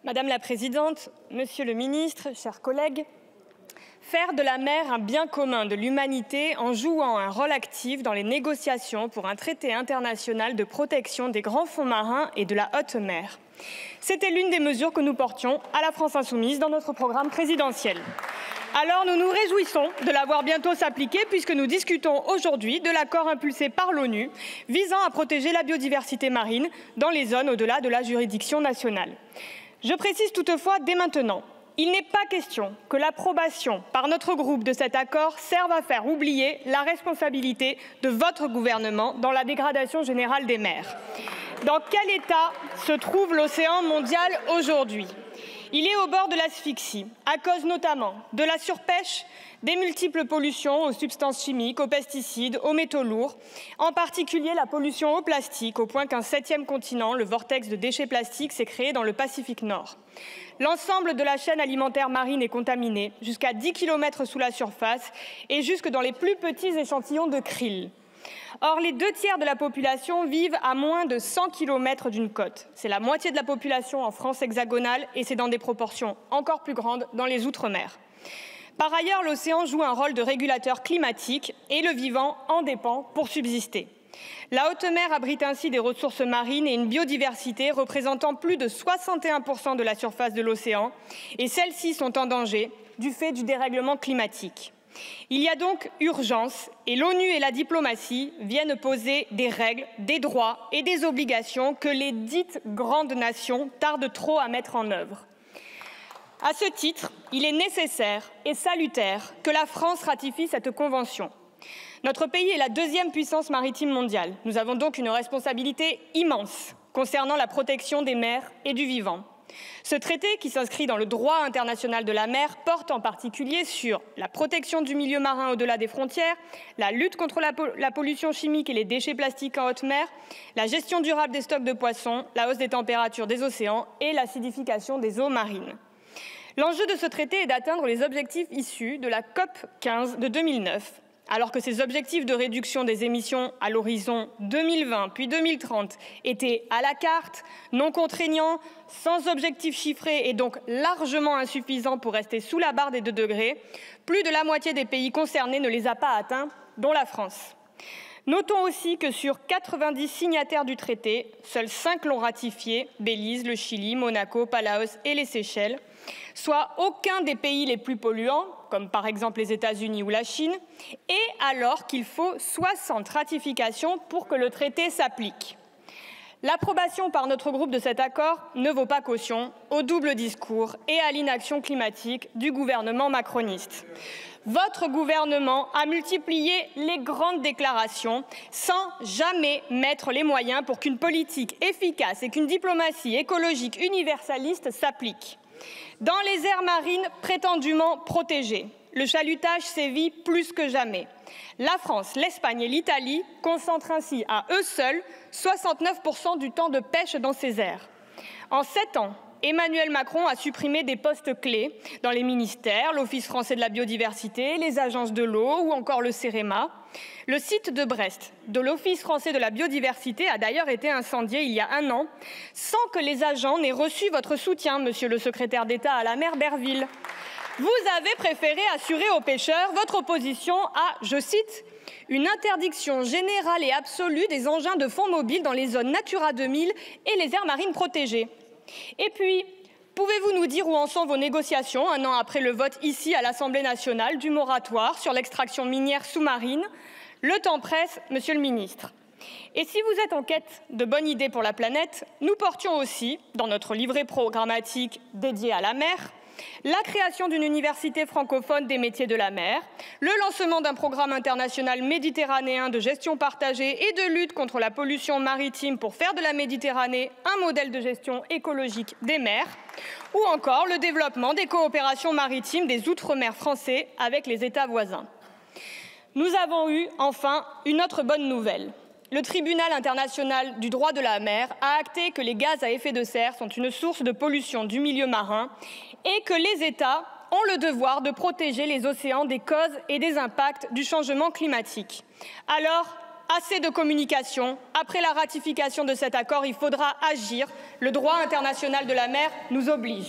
Madame la Présidente, Monsieur le Ministre, chers collègues, faire de la mer un bien commun de l'humanité en jouant un rôle actif dans les négociations pour un traité international de protection des grands fonds marins et de la haute mer. C'était l'une des mesures que nous portions à la France insoumise dans notre programme présidentiel. Alors nous nous réjouissons de la voir bientôt s'appliquer puisque nous discutons aujourd'hui de l'accord impulsé par l'ONU visant à protéger la biodiversité marine dans les zones au-delà de la juridiction nationale. Je précise toutefois dès maintenant, il n'est pas question que l'approbation par notre groupe de cet accord serve à faire oublier la responsabilité de votre gouvernement dans la dégradation générale des mers. Dans quel état se trouve l'océan mondial aujourd'hui ? Il est au bord de l'asphyxie, à cause notamment de la surpêche, des multiples pollutions aux substances chimiques, aux pesticides, aux métaux lourds, en particulier la pollution au plastique, au point qu'un 7e continent, le vortex de déchets plastiques, s'est créé dans le Pacifique Nord. L'ensemble de la chaîne alimentaire marine est contaminé, jusqu'à 10 km sous la surface et jusque dans les plus petits échantillons de krill. Or, les 2/3 de la population vivent à moins de 100 km d'une côte. C'est la moitié de la population en France hexagonale et c'est dans des proportions encore plus grandes dans les Outre-mer. Par ailleurs, l'océan joue un rôle de régulateur climatique et le vivant en dépend pour subsister. La haute mer abrite ainsi des ressources marines et une biodiversité représentant plus de 61% de la surface de l'océan et celles-ci sont en danger du fait du dérèglement climatique. Il y a donc urgence et l'ONU et la diplomatie viennent poser des règles, des droits et des obligations que les dites grandes nations tardent trop à mettre en œuvre. À ce titre, il est nécessaire et salutaire que la France ratifie cette convention. Notre pays est la 2e puissance maritime mondiale. Nous avons donc une responsabilité immense concernant la protection des mers et du vivant. Ce traité, qui s'inscrit dans le droit international de la mer, porte en particulier sur la protection du milieu marin au-delà des frontières, la lutte contre la pollution chimique et les déchets plastiques en haute mer, la gestion durable des stocks de poissons, la hausse des températures des océans et l'acidification des eaux marines. L'enjeu de ce traité est d'atteindre les objectifs issus de la COP 15 de 2009. Alors que ces objectifs de réduction des émissions à l'horizon 2020 puis 2030 étaient à la carte, non contraignants, sans objectifs chiffrés et donc largement insuffisants pour rester sous la barre des 2 degrés, plus de la moitié des pays concernés ne les a pas atteints, dont la France. Notons aussi que sur 90 signataires du traité, seuls 5 l'ont ratifié, Belize, le Chili, Monaco, Palaos et les Seychelles, soit aucun des pays les plus polluants, comme par exemple les États-Unis ou la Chine, et alors qu'il faut 60 ratifications pour que le traité s'applique. L'approbation par notre groupe de cet accord ne vaut pas caution au double discours et à l'inaction climatique du gouvernement macroniste. Votre gouvernement a multiplié les grandes déclarations sans jamais mettre les moyens pour qu'une politique efficace et qu'une diplomatie écologique universaliste s'applique. Dans les aires marines prétendument protégées, le chalutage sévit plus que jamais. La France, l'Espagne et l'Italie concentrent ainsi à eux seuls 69% du temps de pêche dans ces aires. En 7 ans, Emmanuel Macron a supprimé des postes clés dans les ministères, l'Office français de la biodiversité, les agences de l'eau ou encore le CEREMA. Le site de Brest de l'Office français de la biodiversité a d'ailleurs été incendié il y a 1 an, sans que les agents n'aient reçu votre soutien, monsieur le secrétaire d'État à la mer Berville. Vous avez préféré assurer aux pêcheurs votre opposition à, je cite, une interdiction générale et absolue des engins de fond mobile dans les zones Natura 2000 et les aires marines protégées. Et puis, pouvez-vous nous dire où en sont vos négociations 1 an après le vote ici à l'Assemblée nationale du moratoire sur l'extraction minière sous-marine? Le temps presse, monsieur le ministre. Et si vous êtes en quête de bonnes idées pour la planète, nous portions aussi, dans notre livret programmatique dédié à la mer, la création d'une université francophone des métiers de la mer, le lancement d'un programme international méditerranéen de gestion partagée et de lutte contre la pollution maritime pour faire de la Méditerranée un modèle de gestion écologique des mers, ou encore le développement des coopérations maritimes des Outre-mer français avec les États voisins. Nous avons eu enfin une autre bonne nouvelle. Le tribunal international du droit de la mer a acté que les gaz à effet de serre sont une source de pollution du milieu marin et que les États ont le devoir de protéger les océans des causes et des impacts du changement climatique. Alors, Assez de communication. Après la ratification de cet accord, il faudra agir. Le droit international de la mer nous oblige.